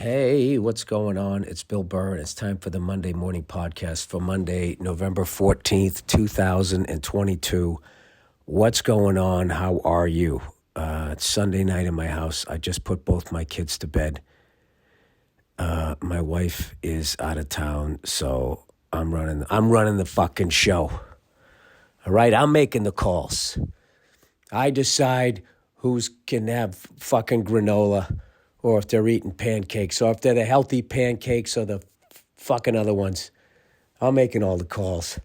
Hey, what's going on? It's Bill Burr, and it's time for the Monday morning podcast for Monday, November 14th, 2022. What's going on? How are you? It's Sunday night in my house. I just put both my kids to bed. My wife is out of town, so I'm running the fucking show. All right, I'm making the calls. I decide who can have fucking granola, or if they're eating pancakes, or if they're the healthy pancakes or the fucking other ones. I'm making all the calls.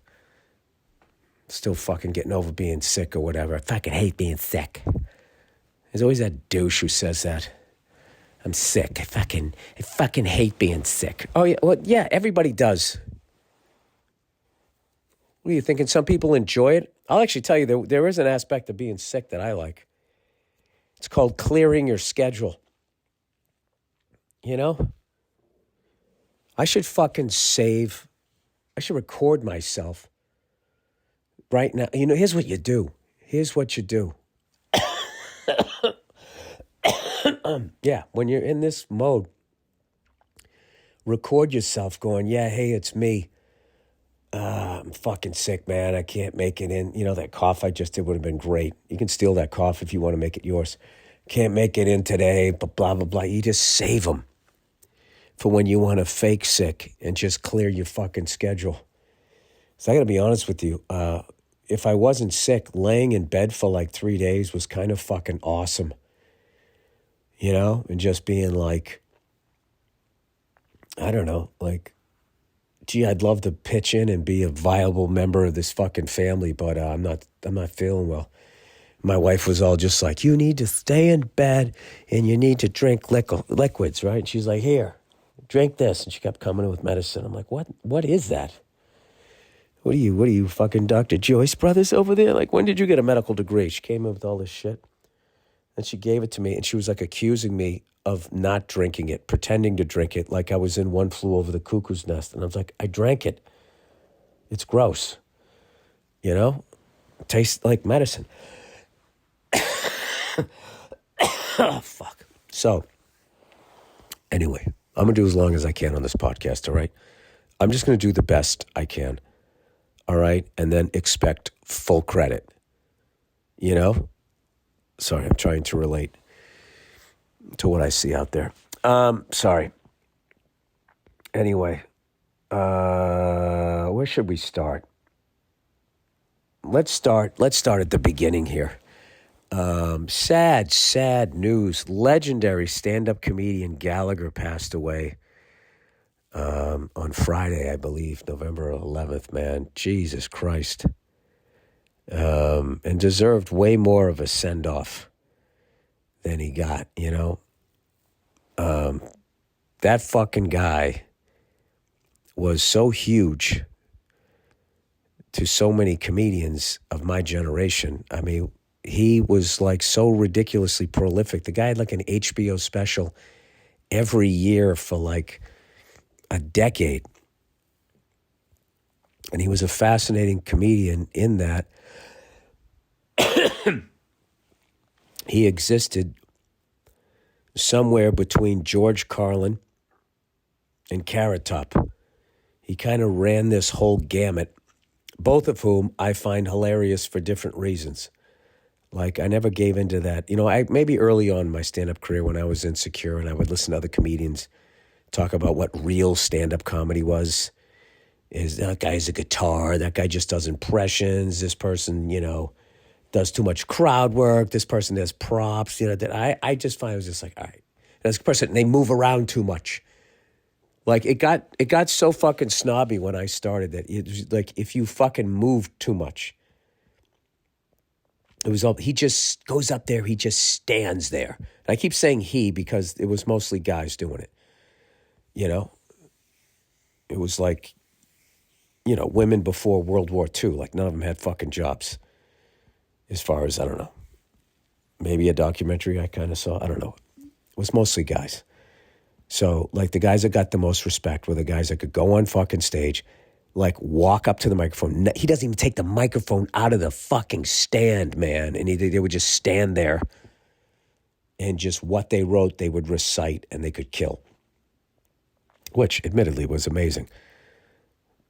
Still fucking getting over being sick or whatever. I fucking hate being sick. There's always that douche who says that. I'm sick. I fucking hate being sick. Oh, yeah, well, yeah, everybody does. What are you thinking? Some people enjoy it? I'll actually tell you, there is an aspect of being sick that I like. It's called clearing your schedule. You know? I should fucking I should record myself right now. You know, here's what you do. Yeah, when you're in this mode, record yourself going, yeah, hey, it's me. I'm fucking sick, man. I can't make it in. You know, that cough I just did would have been great. You can steal that cough if you want to make it yours. Can't make it in today, but blah, blah, blah. You just save them for when you want to fake sick and just clear your fucking schedule. So I got to be honest with you. If I wasn't sick, laying in bed for like 3 days was kind of fucking awesome. You know, and just being like, I don't know, like, gee, I'd love to pitch in and be a viable member of this fucking family, but I'm not feeling well. My wife was all just like, you need to stay in bed and you need to drink liquids, right? And she's like, here, drink this. And she kept coming in with medicine. I'm like, what is that? What are you fucking Dr. Joyce Brothers over there? Like, when did you get a medical degree? She came in with all this shit. And she gave it to me, and she was like accusing me of not drinking it, pretending to drink it, like I was in One Flew Over the Cuckoo's Nest. And I was like, I drank it. It's gross. You know? It tastes like medicine. Oh, fuck. So, anyway, I'm going to do as long as I can on this podcast, all right? I'm just going to do the best I can, all right? And then expect full credit, you know? Sorry, I'm trying to relate to what I see out there. Sorry. Anyway, where should we start? Let's start at the beginning here. Sad news. Legendary stand-up comedian Gallagher passed away on Friday, I believe, November 11th, man. Jesus Christ. And deserved way more of a send-off than he got, you know? That fucking guy was so huge to so many comedians of my generation. I mean, he was like so ridiculously prolific. The guy had like an HBO special every year for like a decade. And he was a fascinating comedian in that he existed somewhere between George Carlin and Carrot Top. He kind of ran this whole gamut, both of whom I find hilarious for different reasons. Like, I never gave into that. You know, maybe early on in my stand-up career when I was insecure and I would listen to other comedians talk about what real stand-up comedy was. Is that guy's a guitar, that guy just does impressions, this person, you know, does too much crowd work, this person does props, you know, that I just find it was just like, all right. And this person, they move around too much. Like, it got so fucking snobby when I started that it was like, if you fucking moved too much, it was all, he just goes up there, he just stands there. And I keep saying he because it was mostly guys doing it. You know? It was like, you know, women before World War II, like none of them had fucking jobs. As far as, I don't know, maybe a documentary I kind of saw, I don't know. It was mostly guys. So, like, the guys that got the most respect were the guys that could go on fucking stage, like, walk up to the microphone. He doesn't even take the microphone out of the fucking stand, man. And they would just stand there and just what they wrote, they would recite and they could kill. which admittedly was amazing.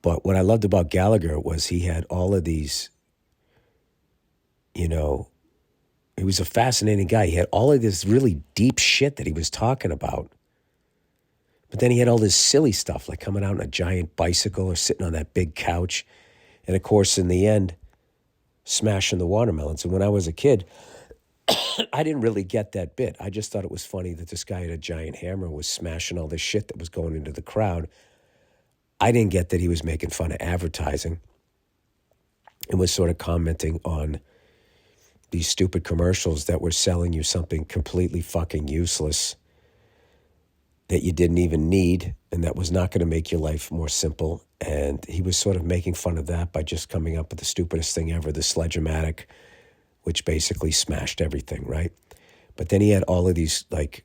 But what I loved about Gallagher was he had all of these, you know, he was a fascinating guy. He had all of this really deep shit that he was talking about. But then he had all this silly stuff, like coming out on a giant bicycle or sitting on that big couch. And of course, in the end, smashing the watermelons. And when I was a kid, I didn't really get that bit. I just thought it was funny that this guy had a giant hammer and was smashing all this shit that was going into the crowd. I didn't get that he was making fun of advertising and was sort of commenting on these stupid commercials that were selling you something completely fucking useless that you didn't even need and that was not going to make your life more simple. And he was sort of making fun of that by just coming up with the stupidest thing ever, the Sledge-O-Matic, which basically smashed everything, right? But then he had all of these, like,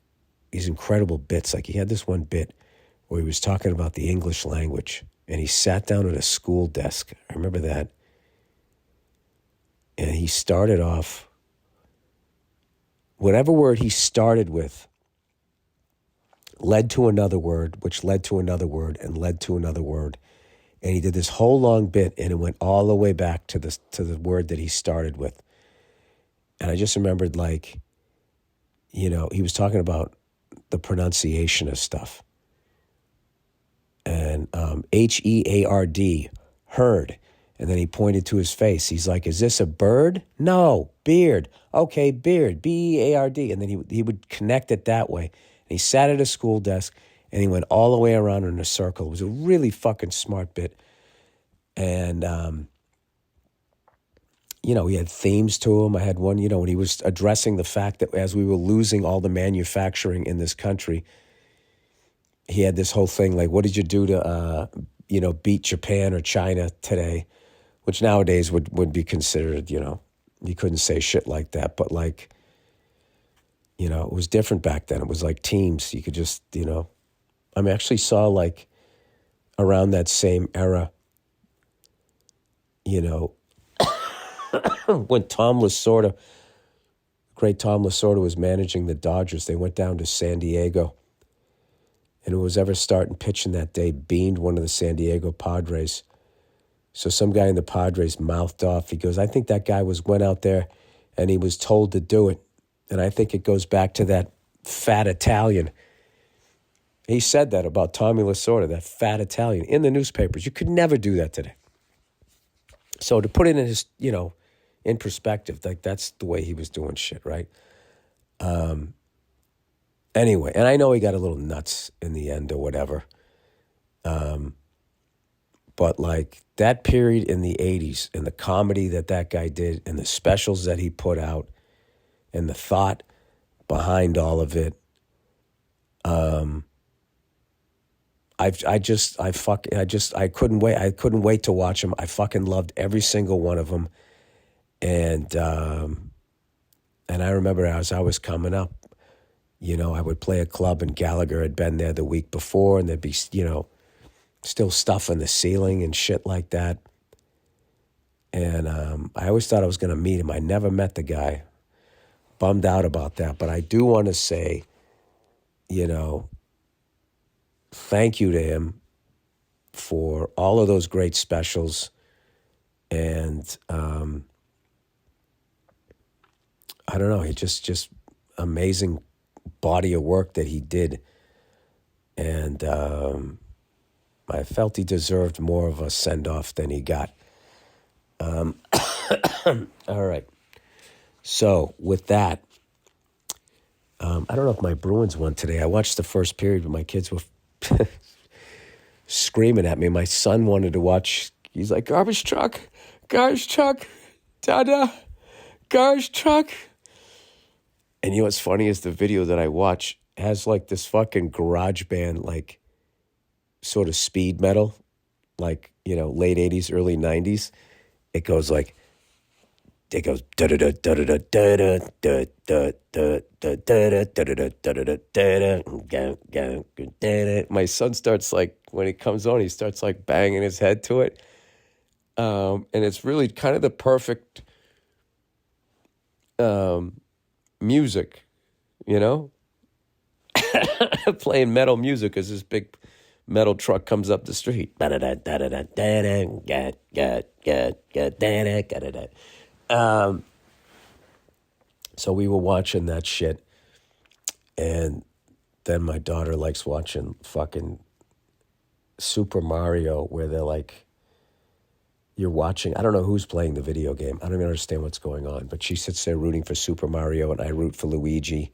these incredible bits. Like, he had this one bit where he was talking about the English language, and he sat down at a school desk. I remember that. And he started off, whatever word he started with led to another word, which led to another word, and led to another word. And he did this whole long bit, and it went all the way back to the word that he started with. And I just remembered, like, you know, he was talking about the pronunciation of stuff. And H-E-A-R-D, heard. And then he pointed to his face. He's like, is this a bird? No, beard. Okay, beard, B-E-A-R-D. And then he would connect it that way. And he sat at a school desk, and he went all the way around in a circle. It was a really fucking smart bit. And, you know, he had themes to him. I had one, you know, when he was addressing the fact that as we were losing all the manufacturing in this country, he had this whole thing like, what did you do to, you know, beat Japan or China today? Which nowadays would be considered, you know, you couldn't say shit like that. But like, you know, it was different back then. It was like teams. You could just, you know, I mean, I actually saw like around that same era, you know, when Tom Lasorda, great Tom Lasorda was managing the Dodgers, they went down to San Diego. And who was ever starting pitching that day beamed one of the San Diego Padres. So some guy in the Padres mouthed off. He goes, I think that guy went out there and he was told to do it. And I think it goes back to that fat Italian. He said that about Tommy Lasorda, that fat Italian, in the newspapers. You could never do that today. So to put it in his, you know, in perspective, like that's the way he was doing shit, right? Anyway, and I know he got a little nuts in the end or whatever. But like that period in the 80s and the comedy that guy did and the specials that he put out and the thought behind all of it, I couldn't wait. I couldn't wait to watch them. I fucking loved every single one of them. And I remember as I was coming up, you know, I would play a club and Gallagher had been there the week before and there'd be, you know, still stuff in the ceiling and shit like that. And I always thought I was going to meet him. I never met the guy. Bummed out about that. But I do want to say, you know, thank you to him for all of those great specials. And I don't know, he just amazing body of work that he did. And I felt he deserved more of a send-off than he got. All right. So with that, I don't know if my Bruins won today. I watched the first period, but my kids were screaming at me. My son wanted to watch. He's like, garbage truck, dada, garbage truck. And you know what's funny is the video that I watch has like this fucking garage band, like sort of speed metal, like, you know, late 80s, early 90s. It goes like, it goes da da da da da da da da da da da da da da. My son starts like, when it comes on, he starts like banging his head to it. And it's really kind of the perfect music, you know? Playing metal music is this big metal truck comes up the street. So we were watching that shit, and then my daughter likes watching fucking Super Mario, where they're like, you're watching, I don't know who's playing the video game. I don't even understand what's going on, but she sits there rooting for Super Mario, and I root for Luigi.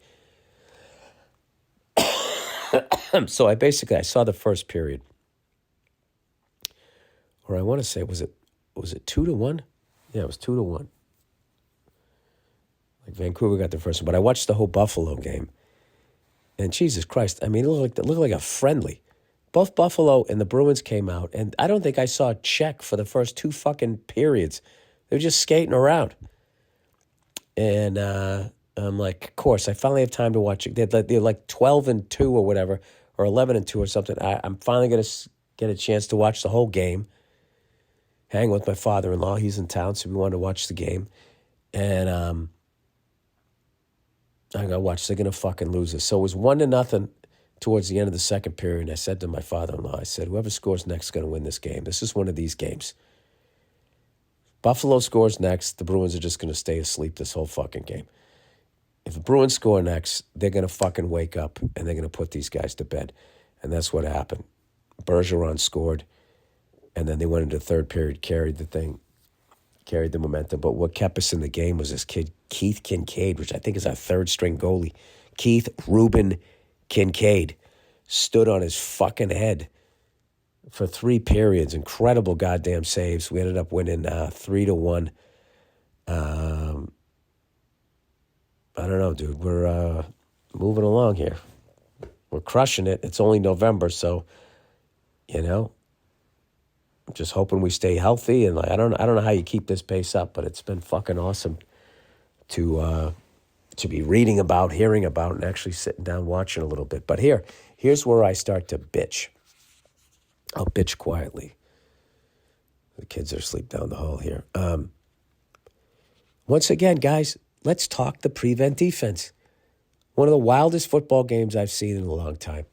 So I saw the first period. Or I want to say, was it 2-1? Yeah, it was 2-1. Like Vancouver got the first one, but I watched the whole Buffalo game. And Jesus Christ, I mean, it looked like a friendly. Both Buffalo and the Bruins came out, and I don't think I saw a check for the first 2 fucking periods. They were just skating around. And I'm like, of course, I finally have time to watch it. They're like 12-2 or whatever, or 11-2 or something. I'm finally going to get a chance to watch the whole game. Hang with my father-in-law. He's in town, so we wanted to watch the game. And I got to watch. They're going to fucking lose this. So it was 1-0 towards the end of the second period. And I said to my father-in-law, I said, whoever scores next is going to win this game. This is one of these games. Buffalo scores next, the Bruins are just going to stay asleep this whole fucking game. If the Bruins score next, they're going to fucking wake up and they're going to put these guys to bed. And that's what happened. Bergeron scored, and then they went into the third period, carried the momentum. But what kept us in the game was this kid, Keith Kincaid, which I think is our third-string goalie. Keith Ruben Kincaid stood on his fucking head for 3 periods. Incredible goddamn saves. We ended up winning 3-1. I don't know, dude. We're moving along here. We're crushing it. It's only November, so, I'm just hoping we stay healthy. And I don't know how you keep this pace up, but it's been fucking awesome to be reading about, hearing about, and actually sitting down watching a little bit. But here's where I start to bitch. I'll bitch quietly. The kids are asleep down the hall here. Once again, guys, let's talk the prevent defense. One of the wildest football games I've seen in a long time.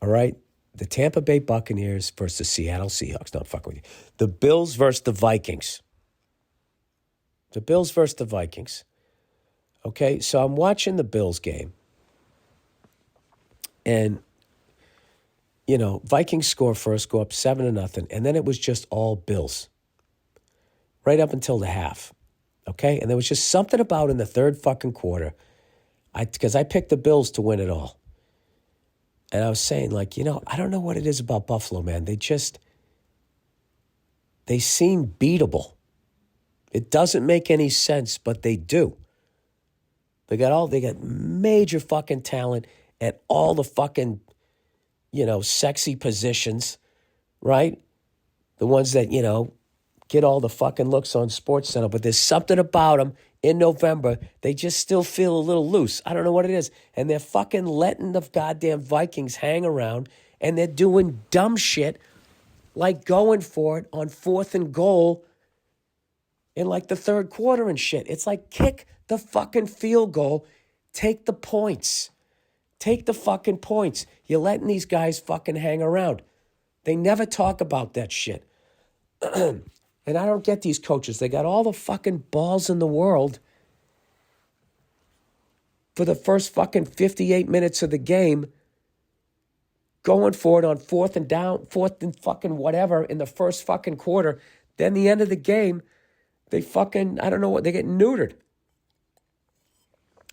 All right? The Tampa Bay Buccaneers versus the Seattle Seahawks. No, I'm fucking with you. The Bills versus the Vikings. The Bills versus the Vikings. Okay, so I'm watching the Bills game. And, Vikings score first, go up 7-0, and then it was just all Bills. Right up until the half. Okay? And there was just something about in the third fucking quarter, because I picked the Bills to win it all. And I was saying, I don't know what it is about Buffalo, man. They seem beatable. It doesn't make any sense, but they do. They got major fucking talent at all the fucking, sexy positions, right? The ones that, get all the fucking looks on SportsCenter, but there's something about them in November. They just still feel a little loose. I don't know what it is. And they're fucking letting the goddamn Vikings hang around, and they're doing dumb shit like going for it on 4th and goal in the third quarter and shit. It's like, kick the fucking field goal. Take the points. Take the fucking points. You're letting these guys fucking hang around. They never talk about that shit. And I don't get these coaches. They got all the fucking balls in the world for the first fucking 58 minutes of the game, going for it on 4th and fucking whatever in the first fucking quarter. Then the end of the game, they fucking, I don't know what, they get neutered.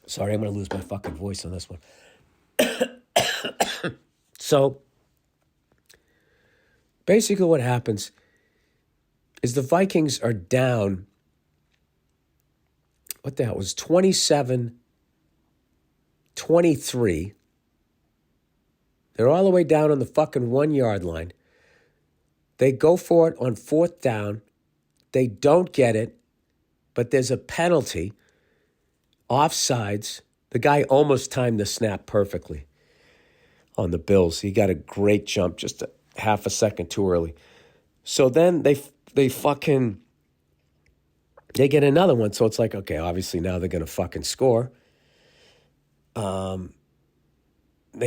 Sorry, I'm going to lose my fucking voice on this one. So, basically what happens is the Vikings are down, what the hell, it was 27-23. They're all the way down on the fucking 1-yard line. They go for it on 4th down. They don't get it, but there's a penalty. Offsides. The guy almost timed the snap perfectly on the Bills. He got a great jump, just a half a second too early. So then they get another one. So it's like, okay, obviously now they're going to fucking score. They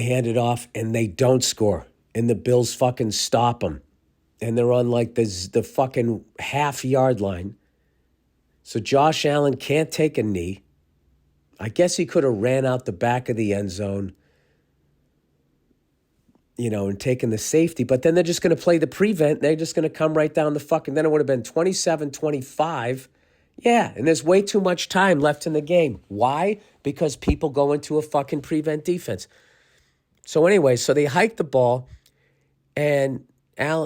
hand it off and they don't score. and the Bills fucking stop them. And they're on like the fucking half-yard line. So Josh Allen can't take a knee. I guess he could have ran out the back of the end zone, and taken the safety. But then they're just going to play the prevent. They're just going to come right down the fucking. Then it would have been 27-25. Yeah, and there's way too much time left in the game. Why? Because people go into a fucking prevent defense. So anyway, so they hike the ball, and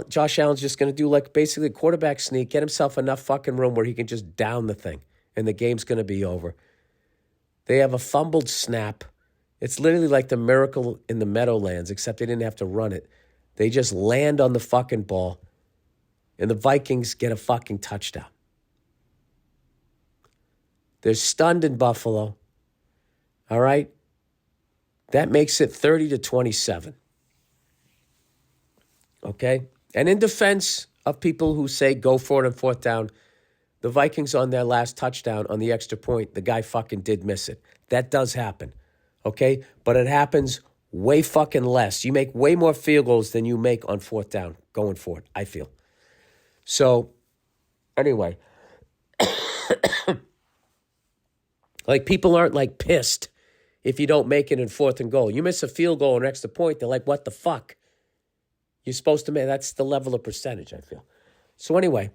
Josh Allen's just going to do like basically a quarterback sneak, get himself enough fucking room where he can just down the thing, and the game's going to be over. They have a fumbled snap. It's literally like the miracle in the Meadowlands, except they didn't have to run it. They just land on the fucking ball, and the Vikings get a fucking touchdown. They're stunned in Buffalo. All right? That makes it 30-27. Okay? And in defense of people who say go for it on fourth down, the Vikings on their last touchdown on the extra point, the guy fucking did miss it. That does happen. Okay? But it happens way fucking less. You make way more field goals than you make on fourth down going for it, I feel. So, anyway. Like, people aren't, like, pissed if you don't make it in fourth and goal. You miss a field goal or an extra point, they're like, what the fuck? You're supposed to make, that's the level of percentage, I feel. So anyway,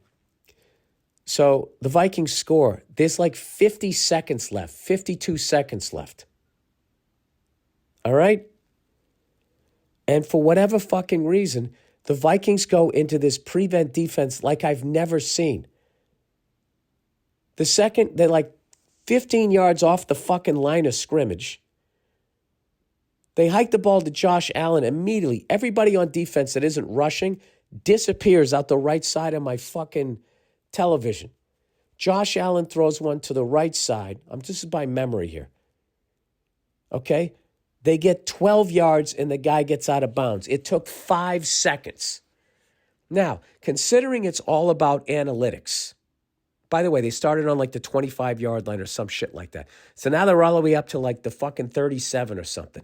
so the Vikings score. There's like 50 seconds left, 52 seconds left. All right? And for whatever fucking reason, the Vikings go into this prevent defense like I've never seen. The second, they're like 15 yards off the fucking line of scrimmage. They hike the ball to Josh Allen immediately. Everybody on defense that isn't rushing disappears out the right side of my fucking television. Josh Allen throws one to the right side. This is by memory here. Okay? They get 12 yards and the guy gets out of bounds. It took 5 seconds. Now, considering it's all about analytics. By the way, they started on like the 25-yard line or some shit like that. So now they're all the way up to like the fucking 37 or something.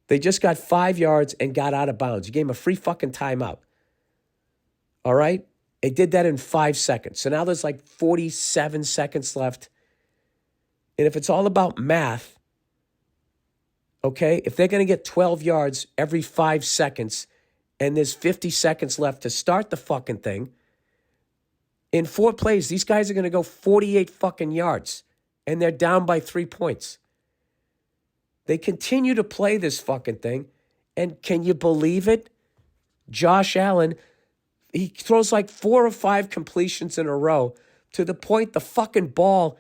They just got 5 yards and got out of bounds. You gave them a free fucking timeout. All right? They did that in 5 seconds. So now there's like 47 seconds left. And if it's all about math, okay, if they're going to get 12 yards every 5 seconds and there's 50 seconds left to start the fucking thing, in 4 plays, these guys are going to go 48 fucking yards, and they're down by 3 points. They continue to play this fucking thing, and can you believe it? Josh Allen, he throws like 4 or 5 completions in a row to the point the fucking ball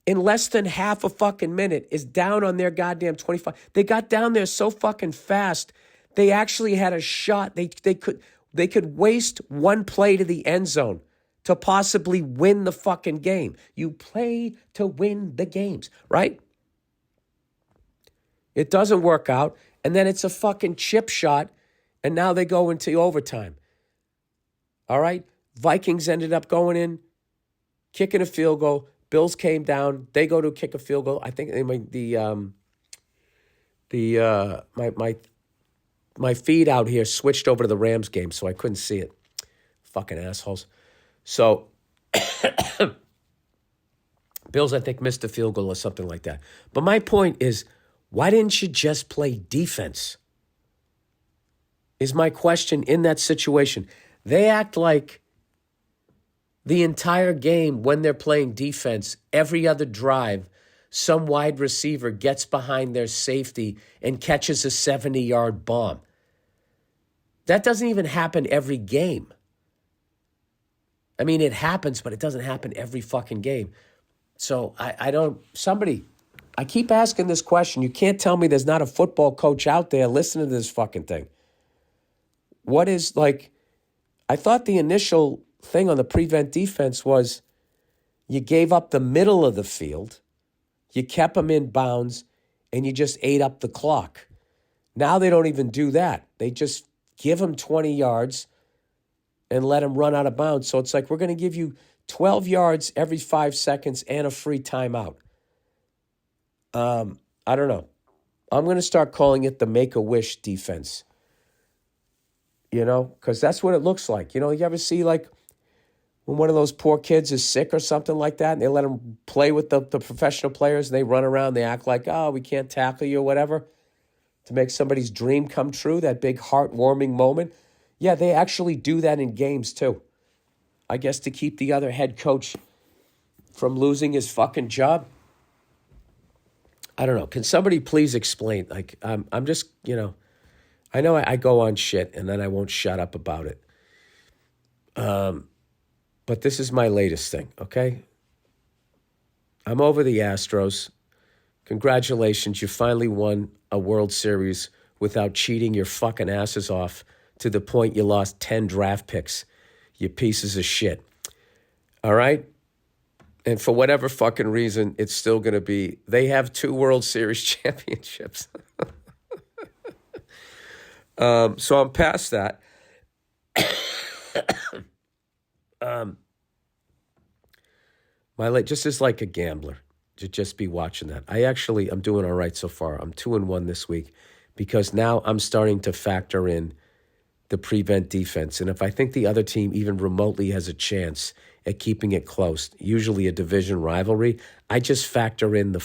in less than half a fucking minute is down on their goddamn 25. They got down there so fucking fast, they actually had a shot. They could waste one play to the end zone to possibly win the fucking game. You play to win the games, right? It doesn't work out, and then it's a fucking chip shot, and now they go into overtime. All right? Vikings ended up going in, kicking a field goal. Bills came down. They go to kick a field goal. I think my feed out here switched over to the Rams game, so I couldn't see it. Fucking assholes. So, Bills, I think, missed a field goal or something like that. But my point is, why didn't you just play defense? Is my question in that situation. They act like the entire game when they're playing defense, every other drive, some wide receiver gets behind their safety and catches a 70-yard bomb. That doesn't even happen every game. I mean, it happens, but it doesn't happen every fucking game. So I keep asking this question. You can't tell me there's not a football coach out there listening to this fucking thing. What is, like, I thought the initial thing on the prevent defense was you gave up the middle of the field, you kept them in bounds, and you just ate up the clock. Now they don't even do that. They just give them 20 yards and let them run out of bounds. So it's like, we're going to give you 12 yards every 5 seconds and a free timeout. I don't know. I'm going to start calling it the Make-A-Wish defense. Because that's what it looks like. You ever see like when one of those poor kids is sick or something like that and they let them play with the professional players and they run around, they act like, oh, we can't tackle you or whatever to make somebody's dream come true, that big heartwarming moment. Yeah, they actually do that in games too. I guess to keep the other head coach from losing his fucking job. I don't know. Can somebody please explain? Like, I'm just, I know I go on shit and then I won't shut up about it. But this is my latest thing, okay? I'm over the Astros. Congratulations, you finally won a World Series without cheating your fucking asses off to the point you lost 10 draft picks, you pieces of shit. All right? And for whatever fucking reason, it's still going to be, they have 2 World Series championships. So I'm past that. Just as like a gambler, to just be watching that. I'm doing all right so far. I'm 2-1 this week because now I'm starting to factor in the prevent defense. And if I think the other team even remotely has a chance at keeping it close, usually a division rivalry, I just factor in the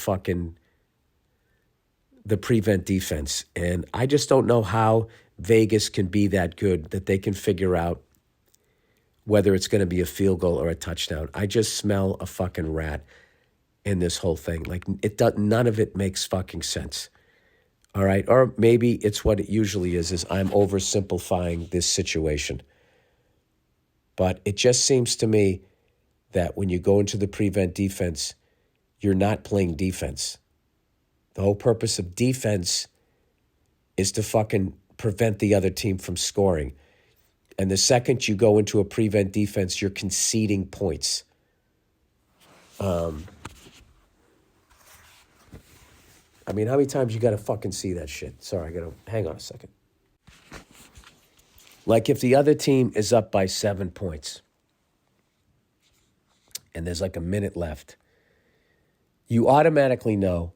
prevent defense. And I just don't know how Vegas can be that good that they can figure out whether it's going to be a field goal or a touchdown. I just smell a fucking rat in this whole thing. Like, none of it makes fucking sense. All right? Or maybe it's what it usually is I'm oversimplifying this situation. But it just seems to me that when you go into the prevent defense, you're not playing defense. The whole purpose of defense is to fucking prevent the other team from scoring. And the second you go into a prevent defense, you're conceding points. How many times you got to fucking see that shit? Sorry, I got to hang on a second. Like if the other team is up by 7 points and there's like a minute left, you automatically know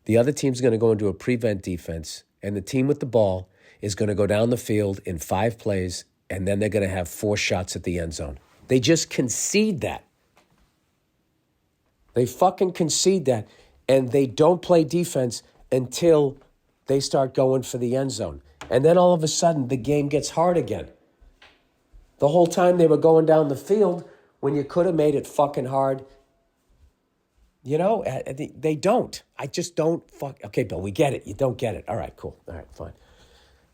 the other team's going to go into a prevent defense and the team with the ball is going to go down the field in 5 plays and then they're going to have 4 shots at the end zone. They just concede that. They fucking concede that. And they don't play defense until they start going for the end zone. And then all of a sudden, the game gets hard again. The whole time they were going down the field when you could have made it fucking hard. They don't. I just don't Okay, Bill, we get it. You don't get it. All right, cool. All right, fine.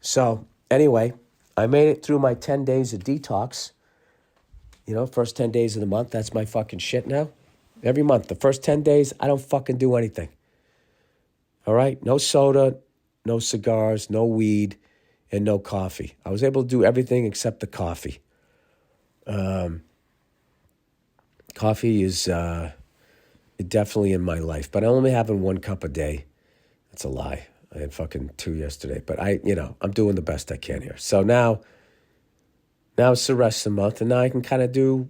So anyway, I made it through my 10 days of detox. First 10 days of the month, that's my fucking shit now. Every month, the first 10 days, I don't fucking do anything. All right? No soda, no cigars, no weed, and no coffee. I was able to do everything except the coffee. Coffee is definitely in my life, but I'm only having 1 cup a day. That's a lie. I had fucking 2 yesterday, but I'm doing the best I can here. So now it's the rest of the month, and now I can kind of do,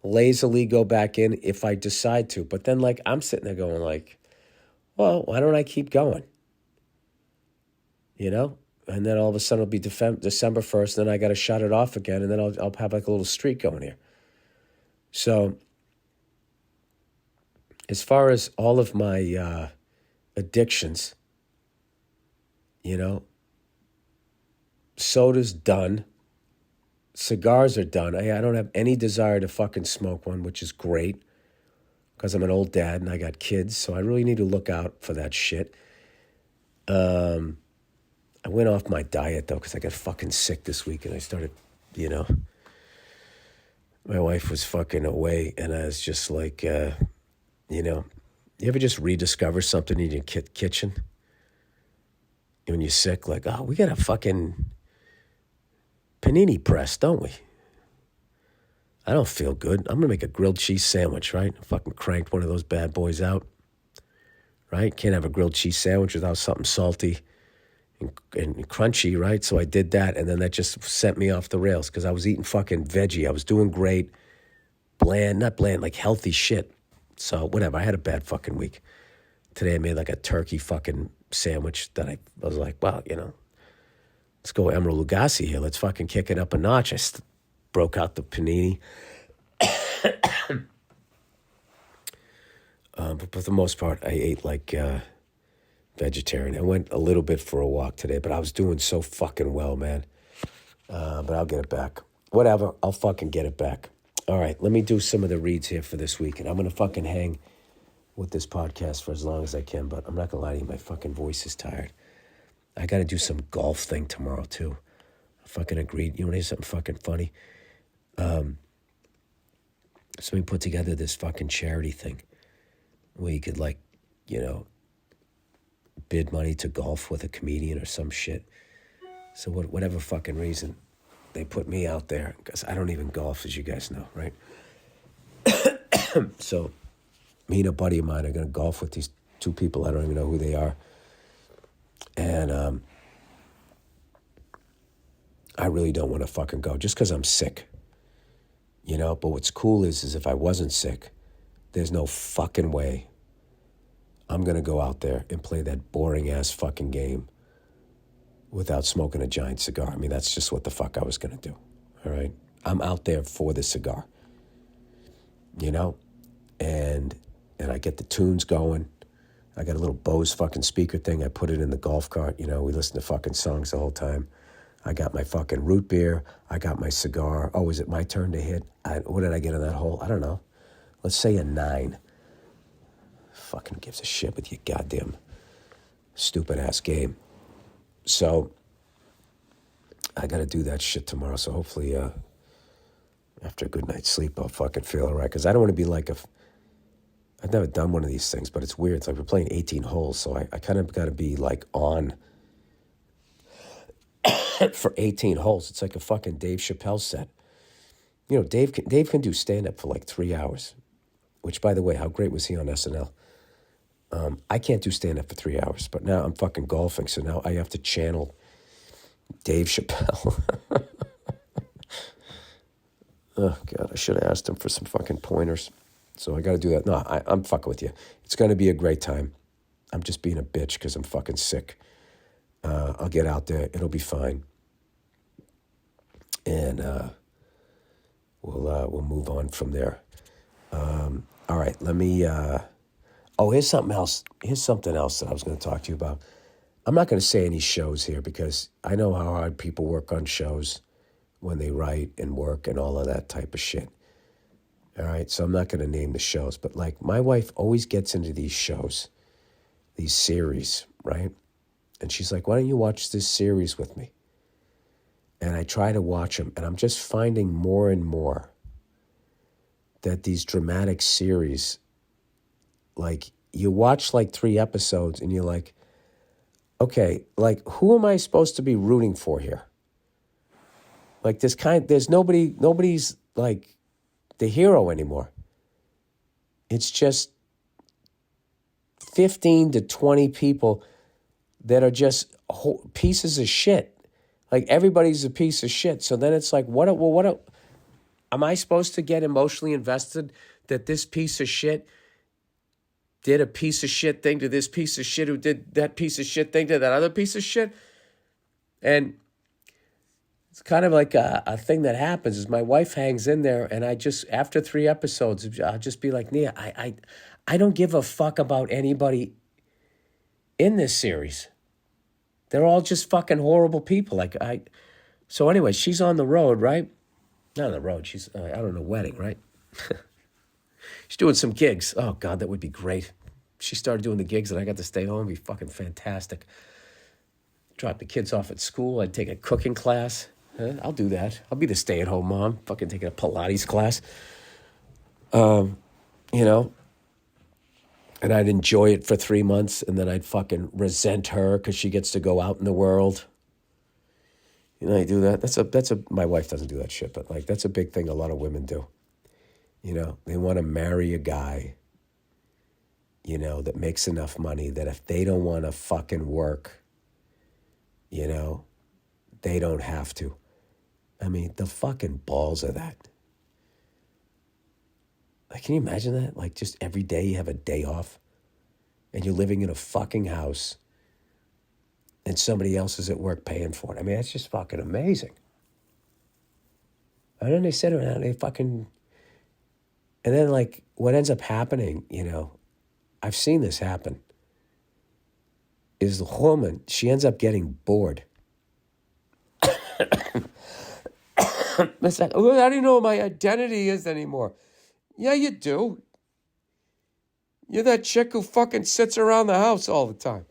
lazily go back in if I decide to. But then, I'm sitting there going well, why don't I keep going? And then all of a sudden it'll be December 1st, and then I got to shut it off again, and then I'll have a little streak going here. So as far as all of my addictions, soda's done. Cigars are done. I don't have any desire to fucking smoke one, which is great because I'm an old dad and I got kids, so I really need to look out for that shit. I went off my diet, though, because I got fucking sick this week and I started, my wife was fucking away and I was just like, you ever just rediscover something in your kitchen? When you're sick, we got a fucking panini press, don't we? I don't feel good. I'm going to make a grilled cheese sandwich, right? I fucking cranked one of those bad boys out, right? Can't have a grilled cheese sandwich without something salty and crunchy, right? So I did that, and then that just sent me off the rails because I was eating fucking veggie. I was doing great. Not bland, like healthy shit. So whatever, I had a bad fucking week. Today I made like a turkey fucking sandwich that I was like, well, let's go Emerald Lagasse here. Let's fucking kick it up a notch. Broke out the panini. But for the most part, I ate like vegetarian. I went a little bit for a walk today, but I was doing so fucking well, man. But I'll get it back. Whatever, I'll fucking get it back. All right, let me do some of the reads here for this week, and I'm going to fucking hang with this podcast for as long as I can, but I'm not going to lie to you, my fucking voice is tired. I got to do some golf thing tomorrow, too. I fucking agreed. You want to hear something fucking funny? Somebody put together this fucking charity thing where you could, like, bid money to golf with a comedian or some shit. So whatever fucking reason, they put me out there because I don't even golf, as you guys know, right? So me and a buddy of mine are going to golf with these two people. I don't even know who they are. And I really don't want to fucking go just because I'm sick. But what's cool is if I wasn't sick, there's no fucking way I'm going to go out there and play that boring-ass fucking game without smoking a giant cigar. I mean, that's just what the fuck I was going to do, all right? I'm out there for the cigar, And I get the tunes going. I got a little Bose fucking speaker thing. I put it in the golf cart. We listen to fucking songs the whole time. I got my fucking root beer. I got my cigar. Oh, is it my turn to hit? What did I get on that hole? I don't know. Let's say a 9. Fucking gives a shit with your goddamn stupid-ass game. So I got to do that shit tomorrow. So hopefully after a good night's sleep, I'll fucking feel all right. Because I don't want to be like I've never done one of these things, but it's weird. It's like we're playing 18 holes, so I kind of got to be like on for 18 holes. It's like a fucking Dave Chappelle set. Dave can do stand-up for like 3 hours, which, by the way, how great was he on SNL? I can't do stand-up for 3 hours, but now I'm fucking golfing, so now I have to channel Dave Chappelle. Oh, God, I should have asked him for some fucking pointers. So I got to do that. No, I'm fucking with you. It's going to be a great time. I'm just being a bitch because I'm fucking sick. I'll get out there. It'll be fine. And we'll move on from there. All right, let me... here's something else. Here's something else that I was going to talk to you about. I'm not going to say any shows here because I know how hard people work on shows when they write and work and all of that type of shit. All right, so I'm not going to name the shows, but like my wife always gets into these shows, these series, right? And she's like, why don't you watch this series with me? And I try to watch them, and I'm just finding more and more that these dramatic series, like you watch like 3 episodes and you're like, okay, like who am I supposed to be rooting for here? Like there's nobody's like the hero anymore. It's just 15 to 20 people that are just pieces of shit. Like everybody's a piece of shit. So then it's like, am I supposed to get emotionally invested that this piece of shit did a piece of shit thing to this piece of shit who did that piece of shit thing to that other piece of shit? And it's kind of like a thing that happens is my wife hangs in there, and I just, after 3 episodes, I'll just be like, Nia, I don't give a fuck about anybody in this series. They're all just fucking horrible people. So anyway, she's on the road, right? Not on the road. She's out on a wedding, right? She's doing some gigs. Oh, God, that would be great. She started doing the gigs and I got to stay home. It'd be fucking fantastic. Drop the kids off at school. I'd take a cooking class. I'll do that. I'll be the stay-at-home mom, fucking taking a Pilates class. And I'd enjoy it for 3 months, and then I'd fucking resent her because she gets to go out in the world. I do that. My wife doesn't do that shit, but like that's a big thing a lot of women do. They want to marry a guy, that makes enough money that if they don't want to fucking work, they don't have to. I mean, the fucking balls of that. Like, can you imagine that? Like, just every day you have a day off. and you're living in a fucking house and somebody else is at work paying for it. I mean, that's just fucking amazing. And then they sit around, they fucking, and then like what ends up happening, I've seen this happen, is the woman, she ends up getting bored. It's like, oh, I don't know what my identity is anymore. Yeah, you do. You're that chick who fucking sits around the house all the time.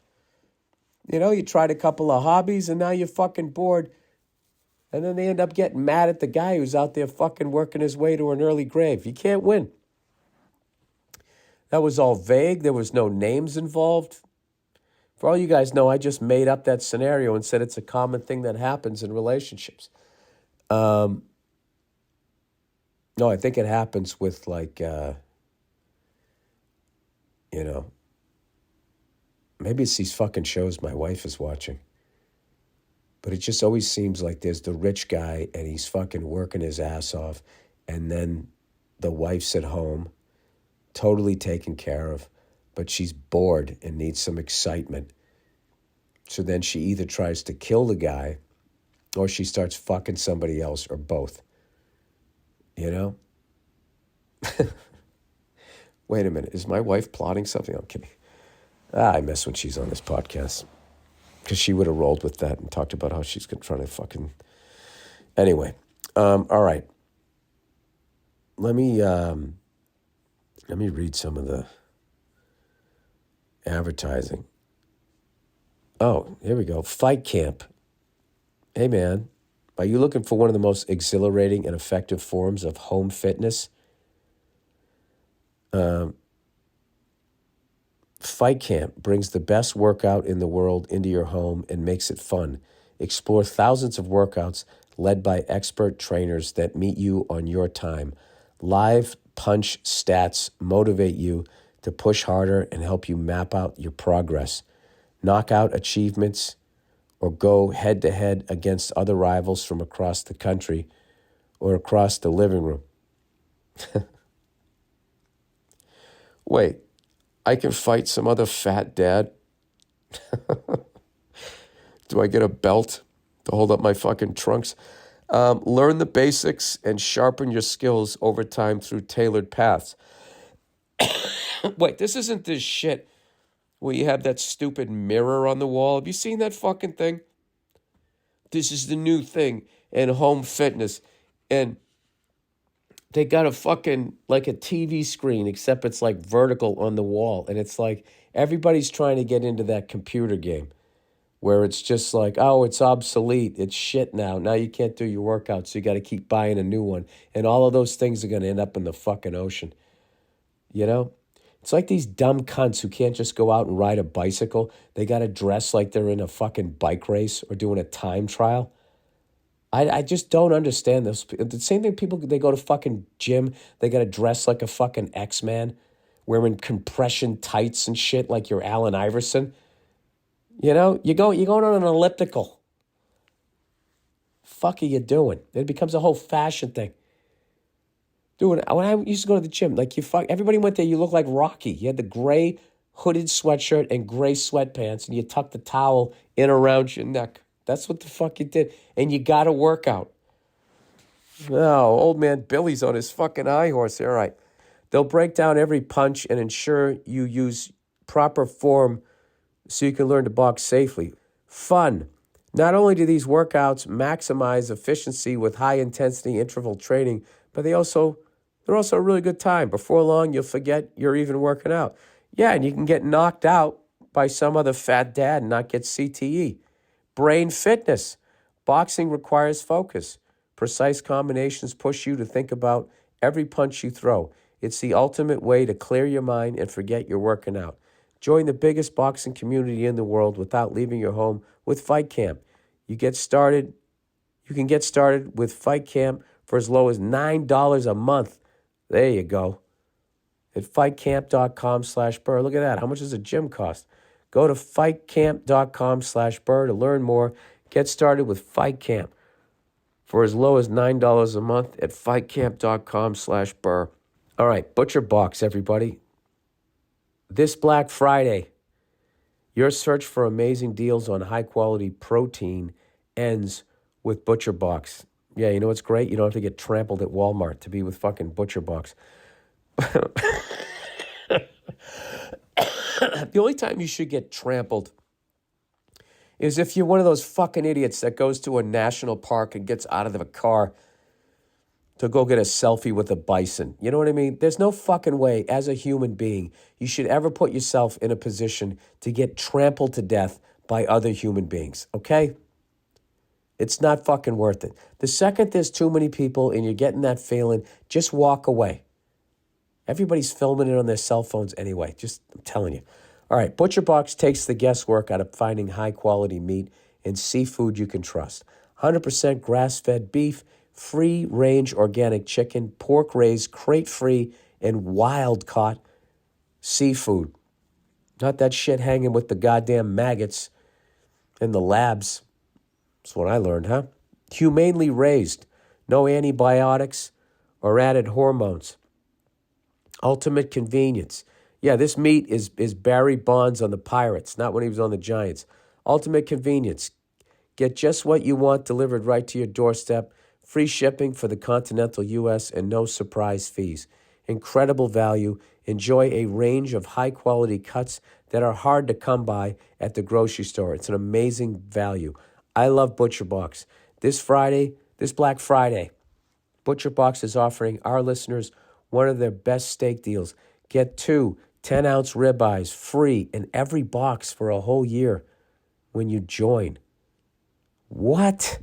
You tried a couple of hobbies and now you're fucking bored. And then they end up getting mad at the guy who's out there fucking working his way to an early grave. You can't win. That was all vague. There was no names involved. For all you guys know, I just made up that scenario and said it's a common thing that happens in relationships. No, I think it happens with like, maybe it's these fucking shows my wife is watching. But it just always seems like there's the rich guy and he's fucking working his ass off. And then the wife's at home, totally taken care of, but she's bored and needs some excitement. So then she either tries to kill the guy or she starts fucking somebody else or both. Wait a minute. Is my wife plotting something? I'm kidding. I miss when she's on this podcast. Because she would have rolled with that and talked about how she's trying to fucking... Anyway. All right. Let me read some of the advertising. Oh, here we go. Fight Camp. Hey, man. Are you looking for one of the most exhilarating and effective forms of home fitness? Fight Camp brings the best workout in the world into your home and makes it fun. Explore thousands of workouts led by expert trainers that meet you on your time. Live punch stats motivate you to push harder and help you map out your progress. Knock out achievements or go head-to-head against other rivals from across the country or across the living room. Wait, I can fight some other fat dad? Do I get a belt to hold up my fucking trunks? Learn the basics and sharpen your skills over time through tailored paths. Wait, this isn't this shit where you have that stupid mirror on the wall. Have you seen that fucking thing? This is the new thing in home fitness. And they got a fucking, like a TV screen, except it's like vertical on the wall. And it's like everybody's trying to get into that computer game where it's just like, oh, it's obsolete. It's shit now. Now you can't do your workout, so you got to keep buying a new one. And all of those things are going to end up in the fucking ocean. It's like these dumb cunts who can't just go out and ride a bicycle. They got to dress like they're in a fucking bike race or doing a time trial. I just don't understand this. The same thing, people, they go to fucking gym. They got to dress like a fucking X-Man, wearing compression tights and shit like you're Allen Iverson. You're going on an elliptical. Fuck are you doing? It becomes a whole fashion thing. Dude, when I used to go to the gym, like everybody went there, you look like Rocky. You had the gray hooded sweatshirt and gray sweatpants, and you tucked the towel in around your neck. That's what the fuck you did. And you got to work out. No, old man Billy's on his fucking high horse. All right. They'll break down every punch and ensure you use proper form so you can learn to box safely. Fun. Not only do these workouts maximize efficiency with high-intensity interval training, but they're also a really good time. Before long, you'll forget you're even working out. Yeah, and you can get knocked out by some other fat dad and not get CTE. Brain fitness. Boxing requires focus. Precise combinations push you to think about every punch you throw. It's the ultimate way to clear your mind and forget you're working out. Join the biggest boxing community in the world without leaving your home with Fight Camp. You can get started with Fight Camp for as low as $9 a month. There you go. At fightcamp.com/Burr. Look at that. How much does a gym cost? Go to fightcamp.com/Burr to learn more. Get started with Fight Camp for as low as $9 a month at fightcamp.com/Burr. All right, Butcher Box, everybody. This Black Friday, your search for amazing deals on high-quality protein ends with Butcher Box. Yeah, you know what's great? You don't have to get trampled at Walmart to be with fucking Butcher Box. The only time you should get trampled is if you're one of those fucking idiots that goes to a national park and gets out of the car to go get a selfie with a bison. You know what I mean? There's no fucking way, as a human being, you should ever put yourself in a position to get trampled to death by other human beings, okay? It's not fucking worth it. The second there's too many people and you're getting that feeling, just walk away. Everybody's filming it on their cell phones anyway. I'm telling you. All right, Butcher Box takes the guesswork out of finding high-quality meat and seafood you can trust. 100% grass-fed beef, free-range organic chicken, pork-raised, crate-free, and wild-caught seafood. Not that shit hanging with the goddamn maggots in the labs. That's what I learned, huh? Humanely raised. No antibiotics or added hormones. Ultimate convenience. Yeah, this meat is Barry Bonds on the Pirates, not when he was on the Giants. Ultimate convenience. Get just what you want delivered right to your doorstep. Free shipping for the continental U.S. and no surprise fees. Incredible value. Enjoy a range of high-quality cuts that are hard to come by at the grocery store. It's an amazing value. I love Butcher Box. This Black Friday, Butcher Box is offering our listeners one of their best steak deals. Get 2 10-ounce ribeyes free in every box for a whole year when you join. What?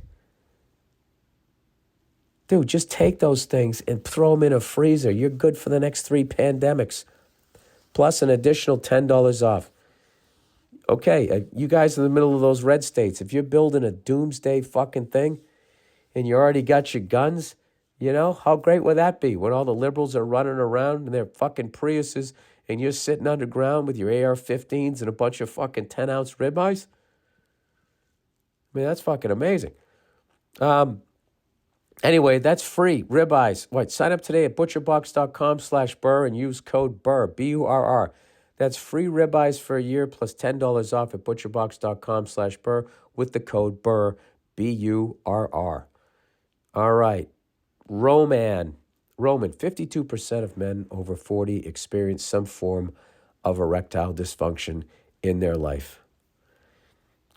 Dude, just take those things and throw them in a freezer. You're good for the next 3 pandemics. Plus an additional $10 off. Okay, you guys in the middle of those red states, if you're building a doomsday fucking thing and you already got your guns, you know, how great would that be when all the liberals are running around in their fucking Priuses and you're sitting underground with your AR-15s and a bunch of fucking 10-ounce ribeyes? I mean, that's fucking amazing. Anyway, that's free. Ribeyes. What? Sign up today at butcherbox.com/Burr and use code Burr, B-U-R-R. That's free ribeyes for a year plus $10 off at butcherbox.com/Burr with the code Burr, B-U-R-R. All right. Roman, 52% of men over 40 experience some form of erectile dysfunction in their life.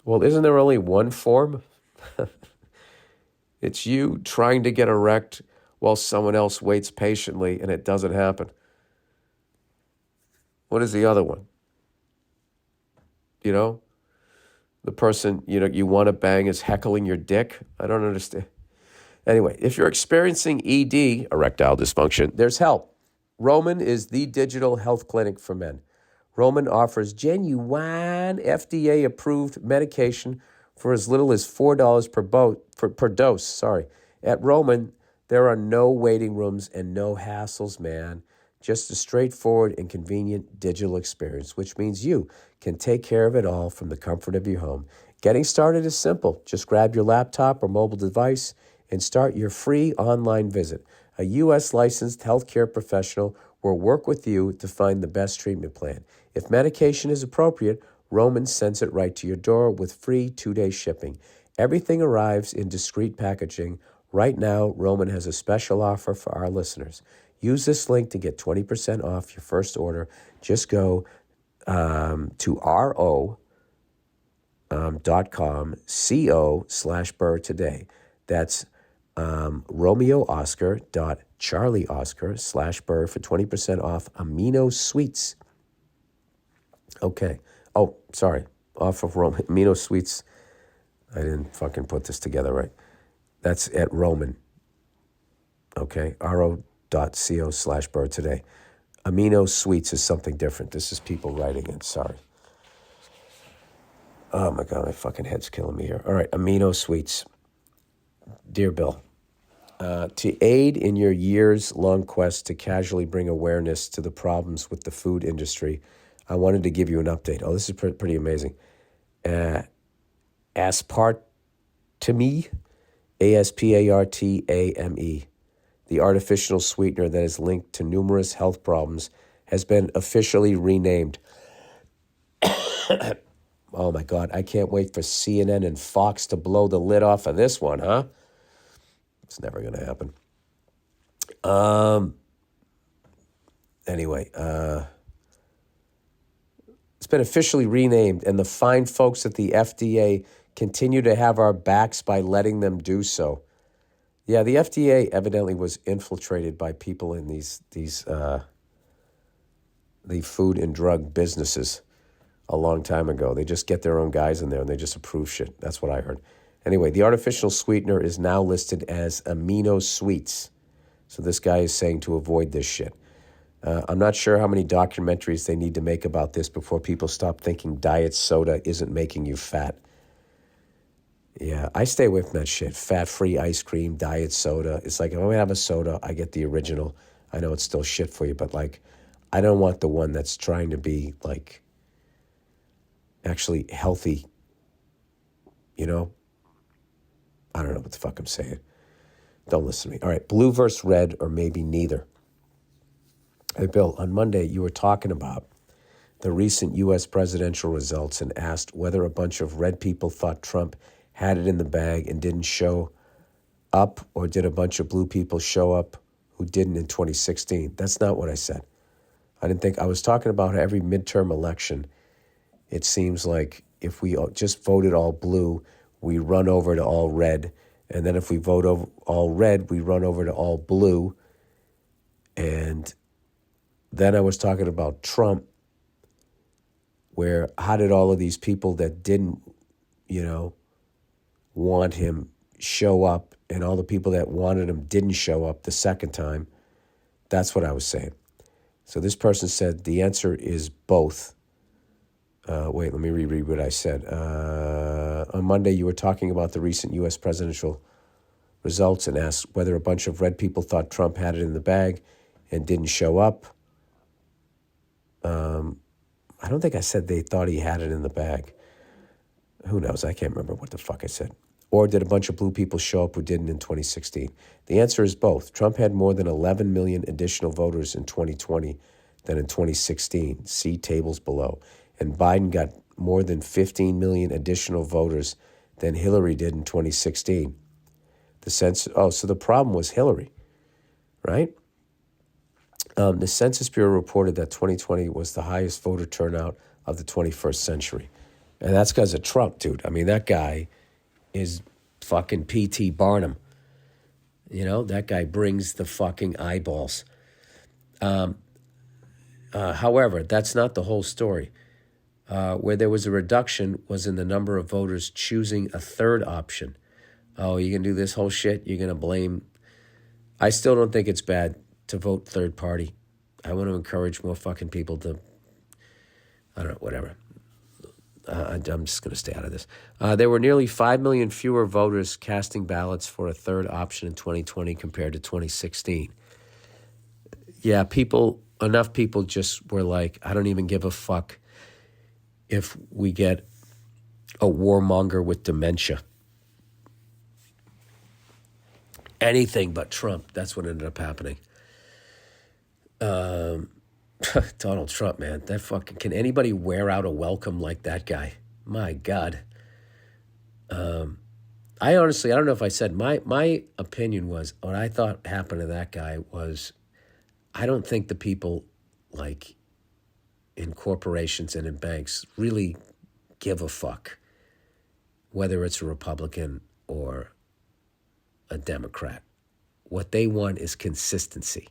Well, isn't there only one form? It's you trying to get erect while someone else waits patiently and it doesn't happen. What is the other one? You know, the person, you want to bang is heckling your dick. I don't understand. Anyway, if you're experiencing ED, erectile dysfunction, there's help. Roman is the digital health clinic for men. Roman offers genuine FDA-approved medication for as little as $4 per dose. At Roman, there are no waiting rooms and no hassles, man. Just a straightforward and convenient digital experience, which means you can take care of it all from the comfort of your home. Getting started is simple. Just grab your laptop or mobile device and start your free online visit. A U.S. licensed healthcare professional will work with you to find the best treatment plan. If medication is appropriate, Roman sends it right to your door with free 2-day shipping. Everything arrives in discreet packaging. Right now, Roman has a special offer for our listeners. Use this link to get 20% off your first order. Just go to ro.com, co/Burr today. That's romeooscar.charlieoscar/Burr for 20% off amino sweets. Okay. Oh, sorry. Off of amino sweets. I didn't fucking put this together right. That's at Roman. Okay. ro.co/Burr today. Amino sweets is something different. This is people writing it. Sorry. Oh my God, my fucking head's killing me here. All right. Amino sweets. Dear Bill, to aid in your years-long quest to casually bring awareness to the problems with the food industry, I wanted to give you an update. Oh, this is pretty amazing. Aspartame, ASPARTAME, the artificial sweetener that is linked to numerous health problems, has been officially renamed. Oh my God, I can't wait for CNN and Fox to blow the lid off of this one, huh? It's never going to happen. Anyway, it's been officially renamed, and the fine folks at the FDA continue to have our backs by letting them do so. Yeah, the FDA evidently was infiltrated by people in the food and drug businesses a long time ago. They just get their own guys in there and they just approve shit. That's what I heard. Anyway, the artificial sweetener is now listed as amino sweets. So this guy is saying to avoid this shit. I'm not sure how many documentaries they need to make about this before people stop thinking diet soda isn't making you fat. Yeah, I stay away from that shit. Fat-free ice cream, diet soda. It's like if I'm going to have a soda, I get the original. I know it's still shit for you, but like, I don't want the one that's trying to be like actually healthy. You know? I don't know what the fuck I'm saying. Don't listen to me. All right, blue versus red, or maybe neither. Hey, Bill, on Monday you were talking about the recent U.S. presidential results and asked whether a bunch of red people thought Trump had it in the bag and didn't show up, or did a bunch of blue people show up who didn't in 2016. That's not what I said. I was talking about every midterm election. It seems like if we just voted all blue, we run over to all red. And then if we vote over all red, we run over to all blue. And then I was talking about Trump, where how did all of these people that didn't, want him show up, and all the people that wanted him didn't show up the second time? That's what I was saying. So this person said the answer is both. Wait, let me reread what I said. On Monday, you were talking about the recent U.S. presidential results and asked whether a bunch of red people thought Trump had it in the bag and didn't show up. I don't think I said they thought he had it in the bag. Who knows? I can't remember what the fuck I said. Or did a bunch of blue people show up who didn't in 2016? The answer is both. Trump had more than 11 million additional voters in 2020 than in 2016. See tables below. And Biden got more than 15 million additional voters than Hillary did in 2016. So the problem was Hillary, right? The Census Bureau reported that 2020 was the highest voter turnout of the 21st century. And that's because of Trump, dude. I mean, that guy is fucking P.T. Barnum. That guy brings the fucking eyeballs. However, that's not the whole story. Where there was a reduction was in the number of voters choosing a third option. Oh, you're going to do this whole shit? You're going to blame... I still don't think it's bad to vote third party. I want to encourage more fucking people to... I don't know, whatever. I'm just going to stay out of this. There were nearly 5 million fewer voters casting ballots for a third option in 2020 compared to 2016. Yeah, enough people just were like, I don't even give a fuck if we get a warmonger with dementia. Anything but Trump. That's what ended up happening. Donald Trump, man, that fucking, can anybody wear out a welcome like that guy? My God. I honestly, I don't know if I said, my opinion was, what I thought happened to that guy was, I don't think the people like in corporations and in banks really give a fuck whether it's a Republican or a Democrat. What they want is consistency.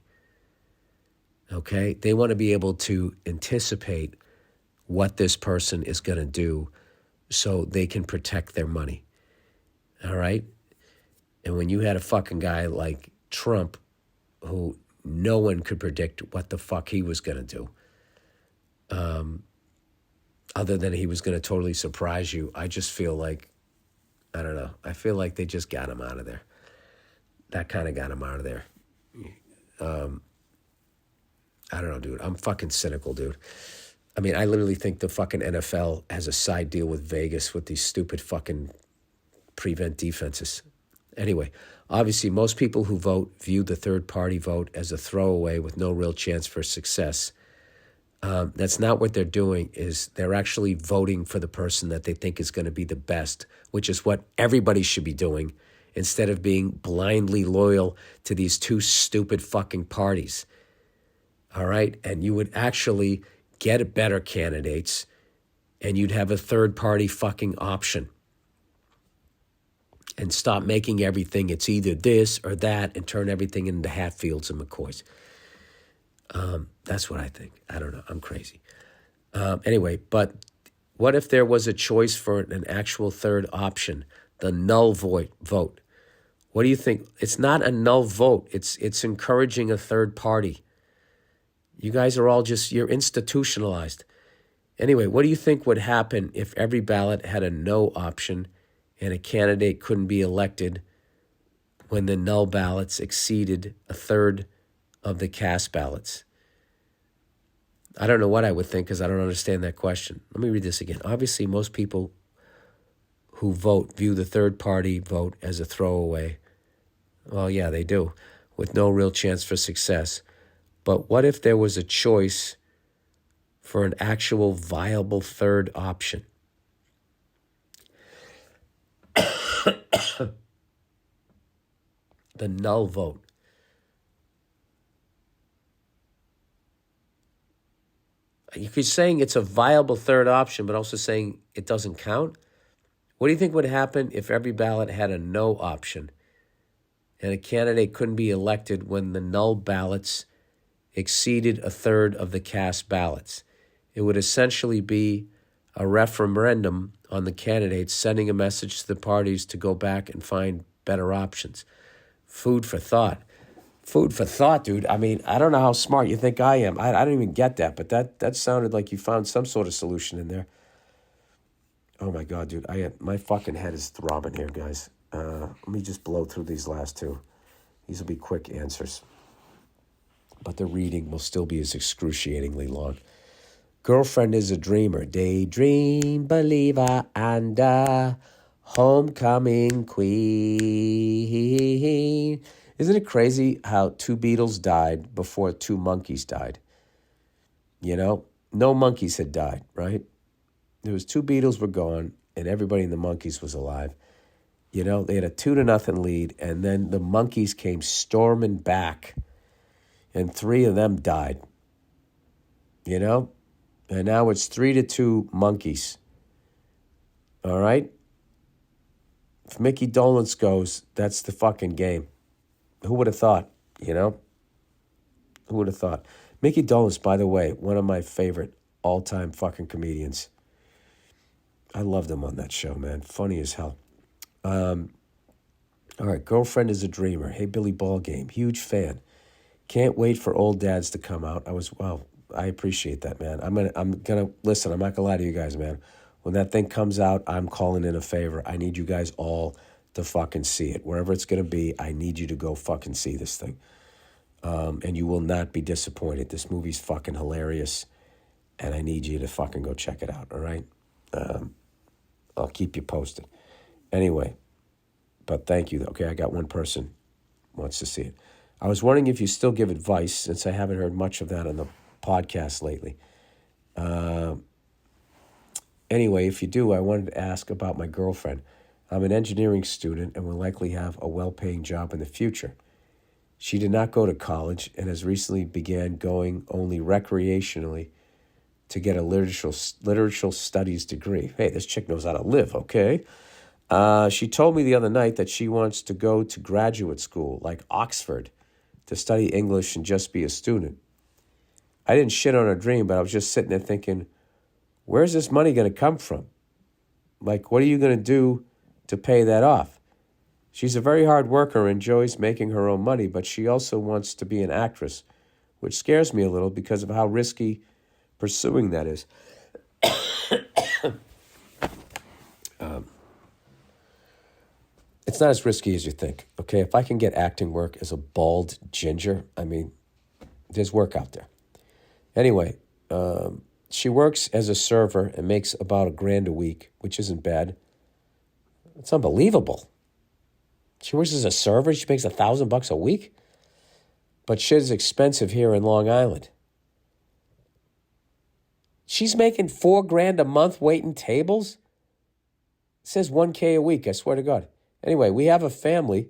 Okay? They want to be able to anticipate what this person is going to do so they can protect their money. All right? And when you had a fucking guy like Trump, who no one could predict what the fuck he was going to do, other than he was going to totally surprise you, I just feel like, I don't know, I feel like they just got him out of there. That kind of got him out of there. I don't know, dude. I'm fucking cynical, dude. I mean, I literally think the fucking NFL has a side deal with Vegas with these stupid fucking prevent defenses. Anyway, obviously, most people who vote view the third party vote as a throwaway with no real chance for success. That's not what they're doing. Is they're actually voting for the person that they think is going to be the best, which is what everybody should be doing, instead of being blindly loyal to these two stupid fucking parties. All right? And you would actually get better candidates, and you'd have a third party fucking option. And stop making everything, it's either this or that, and turn everything into Hatfields and McCoys. That's what I think. I don't know. I'm crazy. Anyway, but what if there was a choice for an actual third option, the null vote? What do you think? It's not a null vote. It's encouraging a third party. You guys are all you're institutionalized. Anyway, what do you think would happen if every ballot had a no option and a candidate couldn't be elected when the null ballots exceeded a third of the cast ballots? I don't know what I would think because I don't understand that question. Let me read this again. Obviously, most people who vote view the third party vote as a throwaway. Well, yeah, they do, with no real chance for success. But what if there was a choice for an actual viable third option? The null vote. You're saying it's a viable third option, but also saying it doesn't count? What do you think would happen if every ballot had a no option and a candidate couldn't be elected when the null ballots exceeded a third of the cast ballots? It would essentially be a referendum on the candidates, sending a message to the parties to go back and find better options. Food for thought. Food for thought, dude. I mean, I don't know how smart you think I am. I don't even get that, but that sounded like you found some sort of solution in there. Oh, my God, dude. My fucking head is throbbing here, guys. Let me just blow through these last two. These will be quick answers. But the reading will still be as excruciatingly long. Girlfriend is a dreamer, daydream believer, and a homecoming queen. Isn't it crazy how two Beatles died before two monkeys died? You know, no monkeys had died, right? There was two Beatles were gone, and everybody in the monkeys was alive. You know, they had a 2-0 lead, and then the monkeys came storming back, and 3 of them died. You know? And now it's 3-2 monkeys. All right? If Mickey Dolenz goes, that's the fucking game. Who would have thought, you know? Who would have thought? Mickey Dolenz, by the way, one of my favorite all-time fucking comedians. I loved him on that show, man. Funny as hell. All right, girlfriend is a dreamer. Hey, Billy Ballgame, huge fan. Can't wait for old dads to come out. I appreciate that, man. I'm gonna listen. I'm not gonna lie to you guys, man. When that thing comes out, I'm calling in a favor. I need you guys all to fucking see it. Wherever it's gonna be, I need you to go fucking see this thing. And you will not be disappointed. This movie's fucking hilarious, and I need you to fucking go check it out. All right. I'll keep you posted. Anyway, but thank you. Okay, I got one person wants to see it. I was wondering if you still give advice, since I haven't heard much of that on the podcast lately. Anyway, if you do, I wanted to ask about my girlfriend. I'm an engineering student and will likely have a well-paying job in the future. She did not go to college and has recently began going only recreationally to get a literature studies degree. Hey, this chick knows how to live, okay? She told me the other night that she wants to go to graduate school, like Oxford, to study English and just be a student. I didn't shit on her dream, but I was just sitting there thinking, where's this money going to come from? Like, what are you going to do to pay that off? She's a very hard worker and enjoys making her own money, but she also wants to be an actress, which scares me a little because of how risky pursuing that is. It's not as risky as you think, okay? If I can get acting work as a bald ginger, I mean, there's work out there. Anyway, she works as a server and makes about $1,000 a week, which isn't bad. It's unbelievable. She works as a server. She makes $1,000 a week. But shit is expensive here in Long Island. She's making $4,000 a month waiting tables. It says $1,000 a week. I swear to God. Anyway, we have a family.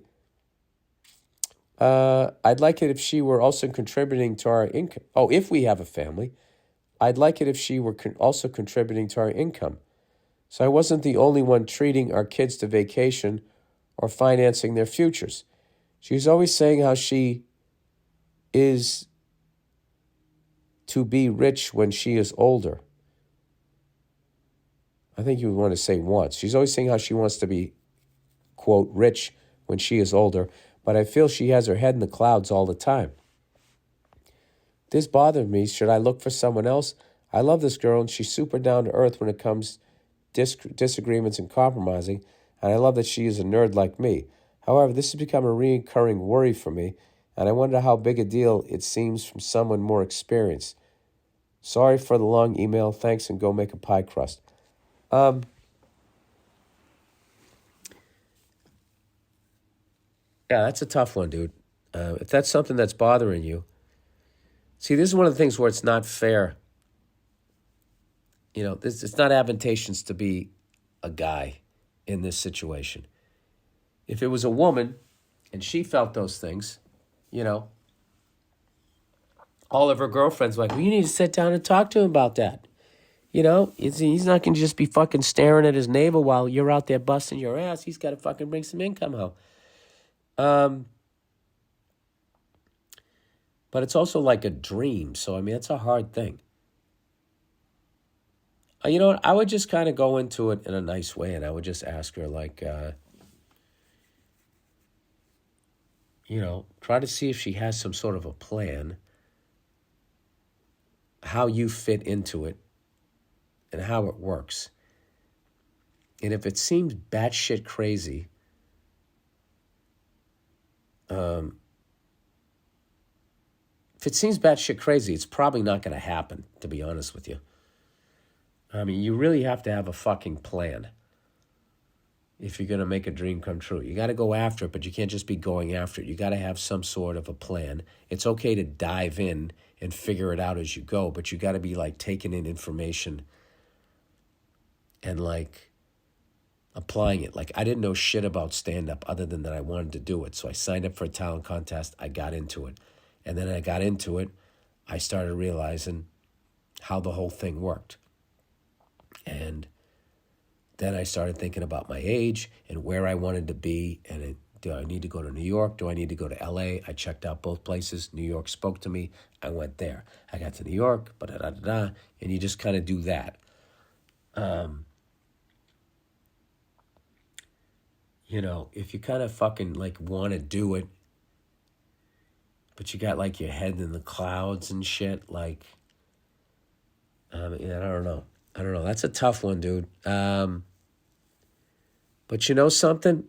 I'd like it if she were also contributing to our income. Oh, if we have a family, I'd like it if she were also contributing to our income. So I wasn't the only one treating our kids to vacation or financing their futures. She was always saying how she is to be rich when she is older. I think you would want to say wants. She's always saying how she wants to be, quote, rich when she is older, but I feel she has her head in the clouds all the time. This bothered me. Should I look for someone else? I love this girl, and she's super down to earth when it comes disagreements and compromising, and I love that she is a nerd like me. However, this has become a recurring worry for me, and I wonder how big a deal it seems from someone more experienced. Sorry for the long email. Thanks, and go make a pie crust. Yeah, that's a tough one, dude. If that's something that's bothering you, see, this is one of the things where it's not fair. You know, it's not advantageous to be a guy in this situation. If it was a woman and she felt those things, you know, all of her girlfriends were like, well, you need to sit down and talk to him about that. You know, he's not going to just be fucking staring at his neighbor while you're out there busting your ass. He's got to fucking bring some income home. But it's also like a dream. So, I mean, it's a hard thing. You know what? I would just kind of go into it in a nice way, and I would just ask her, like, you know, try to see if she has some sort of a plan, how you fit into it, and how it works. And if it seems batshit crazy, if it seems batshit crazy, it's probably not going to happen, to be honest with you. I mean, you really have to have a fucking plan if you're going to make a dream come true. You got to go after it, but you can't just be going after it. You got to have some sort of a plan. It's okay to dive in and figure it out as you go, but you got to be like taking in information and like applying it. Like, I didn't know shit about stand-up other than that I wanted to do it. So I signed up for a talent contest. I got into it. And then I got into it. I started realizing how the whole thing worked. And then I started thinking about my age and where I wanted to be. And do I need to go to New York? Do I need to go to LA? I checked out both places. New York spoke to me. I went there. I got to New York, and you just kind of do that. You know, if you kind of fucking like want to do it, but you got like your head in the clouds and shit, like, yeah, I don't know. That's a tough one, dude. But you know something?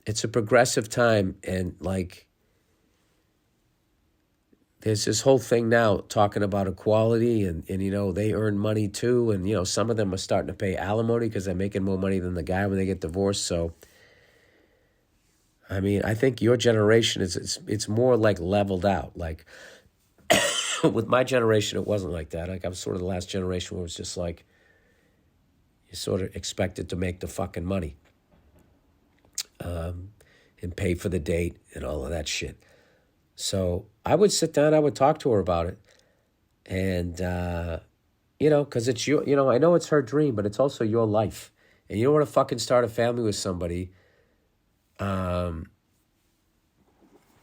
It's a progressive time, and like, there's this whole thing now talking about equality, and you know, they earn money too, and you know, some of them are starting to pay alimony because they're making more money than the guy when they get divorced. So, I mean, I think your generation it's more like leveled out. Like, with my generation, it wasn't like that. Like, I was sort of the last generation where it was just like, you sort of expected to make the fucking money. And pay for the date and all of that shit. So I would sit down, I would talk to her about it. And, you know, because it's your, you know, I know it's her dream, but it's also your life. And you don't want to fucking start a family with somebody, you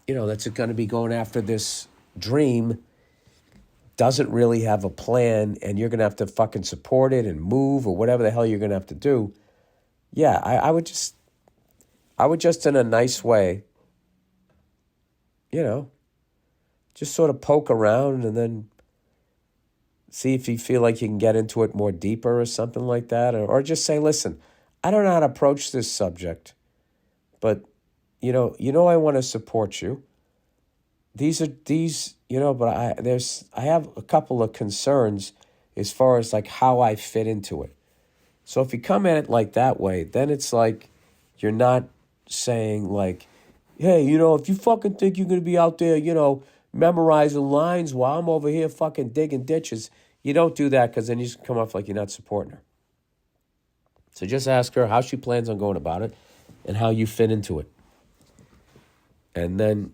know, that's going to be going after this dream, doesn't really have a plan, and you're going to have to fucking support it and move or whatever the hell you're going to have to do. Yeah, I would just in a nice way, you know, just sort of poke around and then see if you feel like you can get into it more deeper or something like that. Or just say, listen, I don't know how to approach this subject, but, you know, I want to support you. These, you know, but I have a couple of concerns as far as like how I fit into it. So if you come at it like that way, then it's like you're not saying like, hey, you know, if you fucking think you're going to be out there, you know, memorizing lines while I'm over here fucking digging ditches, You don't do that because then you just come off like you're not supporting her. So just ask her how she plans on going about it and how you fit into it. And then,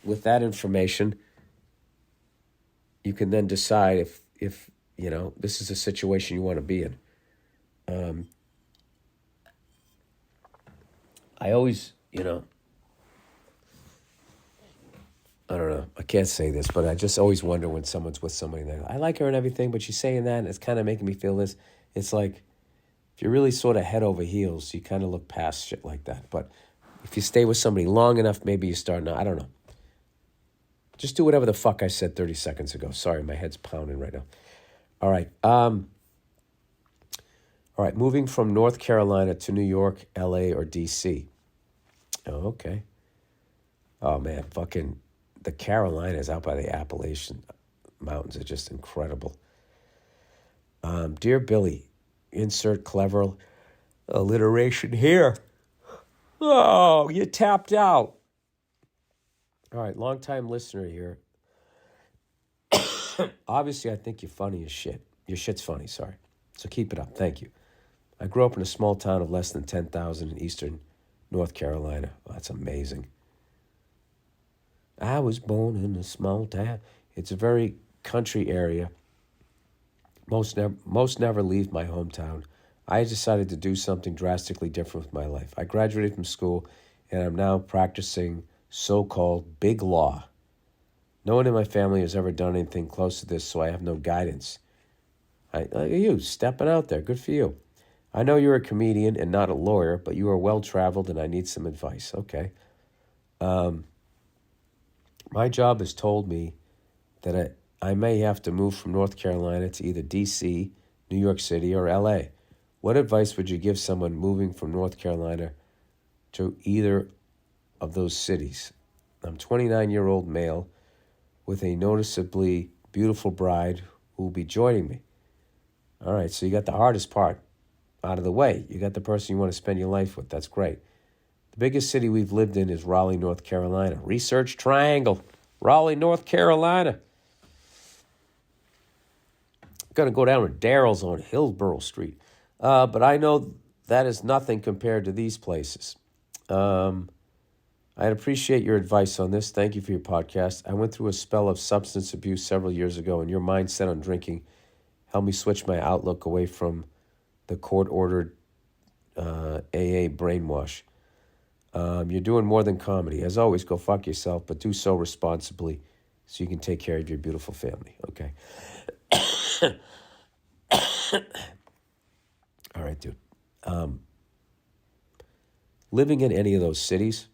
with that information, you can then decide if this is a situation you want to be in. I always, I don't know. I can't say this, but I just always wonder when someone's with somebody and I like her and everything, but she's saying that and it's kind of making me feel this. It's like, if you're really sort of head over heels, you kind of look past shit like that. But if you stay with somebody long enough, maybe you start now. I don't know. Just do whatever the fuck I said 30 seconds ago. Sorry, my head's pounding right now. All right. Moving from North Carolina to New York, LA, or DC. Oh, okay. Oh, man, fucking the Carolinas out by the Appalachian Mountains are just incredible. Dear Billy, insert clever alliteration here. Oh, you tapped out. All right, long-time listener here. Obviously, I think you're funny as shit. Your shit's funny, sorry. So keep it up. Thank you. I grew up in a small town of less than 10,000 in eastern North Carolina. Oh, that's amazing. I was born in a small town. It's a very country area. Most never leave my hometown. I decided to do something drastically different with my life. I graduated from school, and I'm now practicing so-called big law. No one in my family has ever done anything close to this, so I have no guidance. Look at you, stepping out there. Good for you. I know you're a comedian and not a lawyer, but you are well-traveled, and I need some advice. Okay. My job has told me that I may have to move from North Carolina to either D.C., New York City, or L.A. What advice would you give someone moving from North Carolina to either of those cities? I'm a 29-year-old male with a noticeably beautiful bride who will be joining me. All right, so you got the hardest part out of the way. You got the person you want to spend your life with. That's great. The biggest city we've lived in is Raleigh, North Carolina. Research Triangle, Raleigh, North Carolina. Going to go down to Daryl's on Hillsborough Street. But I know that is nothing compared to these places. I'd appreciate your advice on this. Thank you for your podcast. I went through a spell of substance abuse several years ago, and your mindset on drinking helped me switch my outlook away from the court-ordered AA brainwash. You're doing more than comedy. As always, go fuck yourself, but do so responsibly so you can take care of your beautiful family, okay? All right, dude. Living in any of those cities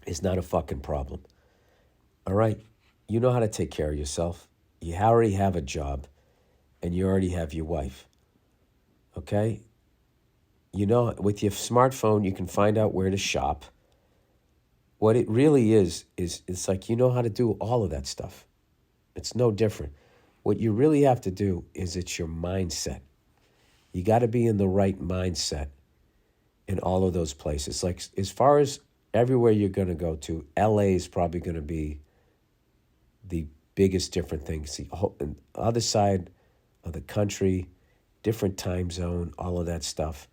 is not a fucking problem. All right? You know how to take care of yourself. You already have a job, and you already have your wife. Okay? You know, with your smartphone, you can find out where to shop. What it really is it's like you know how to do all of that stuff. It's no different. What you really have to do is it's your mindset. You got to be in the right mindset in all of those places. Like, as far as everywhere you're going to go to, LA is probably going to be the biggest different thing. See, on the other side of the country, different time zone, all of that stuff.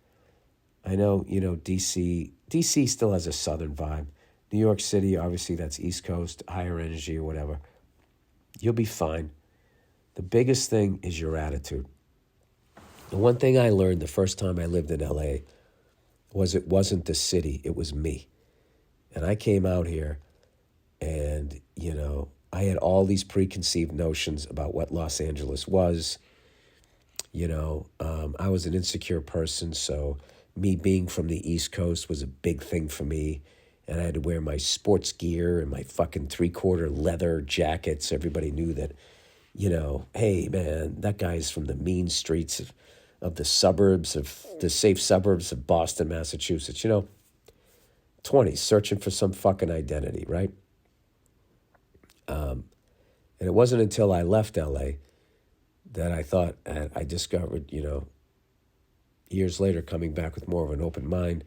I know, DC still has a southern vibe. New York City, obviously, that's East Coast, higher energy or whatever. You'll be fine. The biggest thing is your attitude. The one thing I learned the first time I lived in LA was it wasn't the city, it was me. And I came out here and, I had all these preconceived notions about what Los Angeles was. I was an insecure person, so me being from the East Coast was a big thing for me. And I had to wear my sports gear and my fucking 3/4 leather jackets. Everybody knew that, hey, man, that guy's from the mean streets of the suburbs, of the safe suburbs of Boston, Massachusetts. 20s, searching for some fucking identity, right? And it wasn't until I left LA that I thought, and I discovered, years later, coming back with more of an open mind,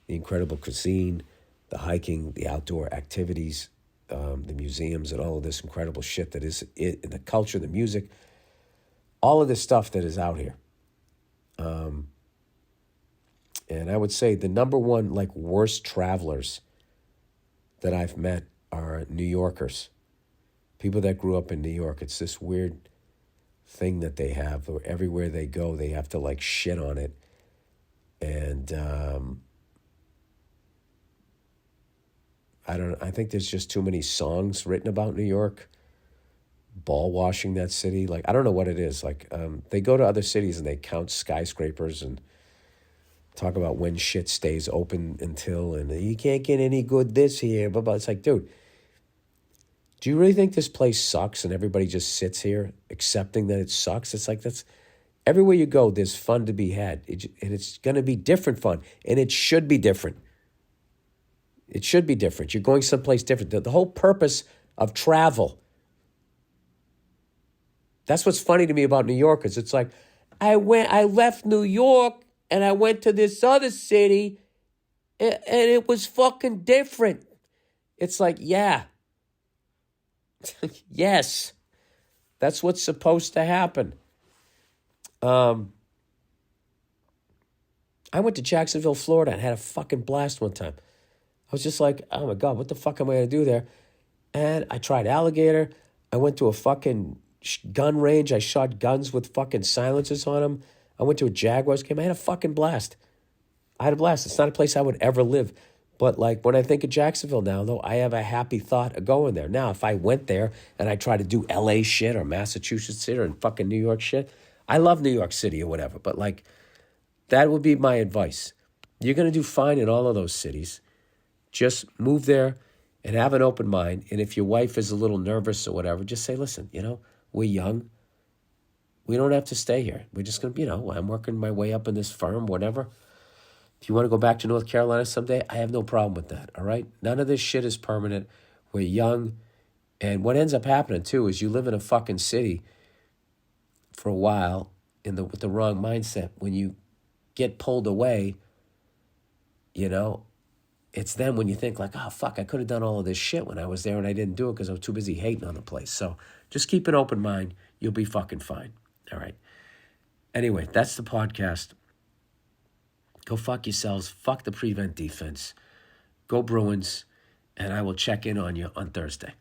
the incredible cuisine, the hiking, the outdoor activities, the museums and all of this incredible shit that is it, the culture, the music, all of this stuff that is out here. And I would say the number one, like, worst travelers that I've met are New Yorkers. People that grew up in New York. It's this weird thing that they have where everywhere they go, they have to, like, shit on it. And I think there's just too many songs written about New York, ball washing that city. Like, I don't know what it is. Like, they go to other cities and they count skyscrapers and talk about when shit stays open until, and you can't get any good this here, blah, blah. It's like, dude, do you really think this place sucks and everybody just sits here accepting that it sucks? It's like, that's, everywhere you go, there's fun to be had. And it's going to be different fun. And it should be different. It should be different. You're going someplace different. The whole purpose of travel. That's what's funny to me about New Yorkers. It's like, I left New York and I went to this other city and it was fucking different. It's like, yeah. Yes. That's what's supposed to happen. I went to Jacksonville, Florida and had a fucking blast one time. I was just like, oh my God, what the fuck am I going to do there? And I tried alligator. I went to a fucking gun range. I shot guns with fucking silencers on them. I went to a Jaguars game. I had a fucking blast. I had a blast. It's not a place I would ever live. But like when I think of Jacksonville now, though, I have a happy thought of going there. Now, if I went there and I try to do LA shit or Massachusetts shit or fucking New York shit, I love New York City or whatever. But like, that would be my advice. You're going to do fine in all of those cities. Just move there and have an open mind. And if your wife is a little nervous or whatever, just say, listen, we're young. We don't have to stay here. We're just going to, I'm working my way up in this firm, whatever. If you want to go back to North Carolina someday, I have no problem with that, all right? None of this shit is permanent. We're young. And what ends up happening, too, is you live in a fucking city for a while with the wrong mindset. When you get pulled away, it's then when you think like, oh, fuck, I could have done all of this shit when I was there and I didn't do it because I was too busy hating on the place. So just keep an open mind. You'll be fucking fine. All right. Anyway, that's the podcast. Go fuck yourselves. Fuck the prevent defense. Go Bruins. And I will check in on you on Thursday.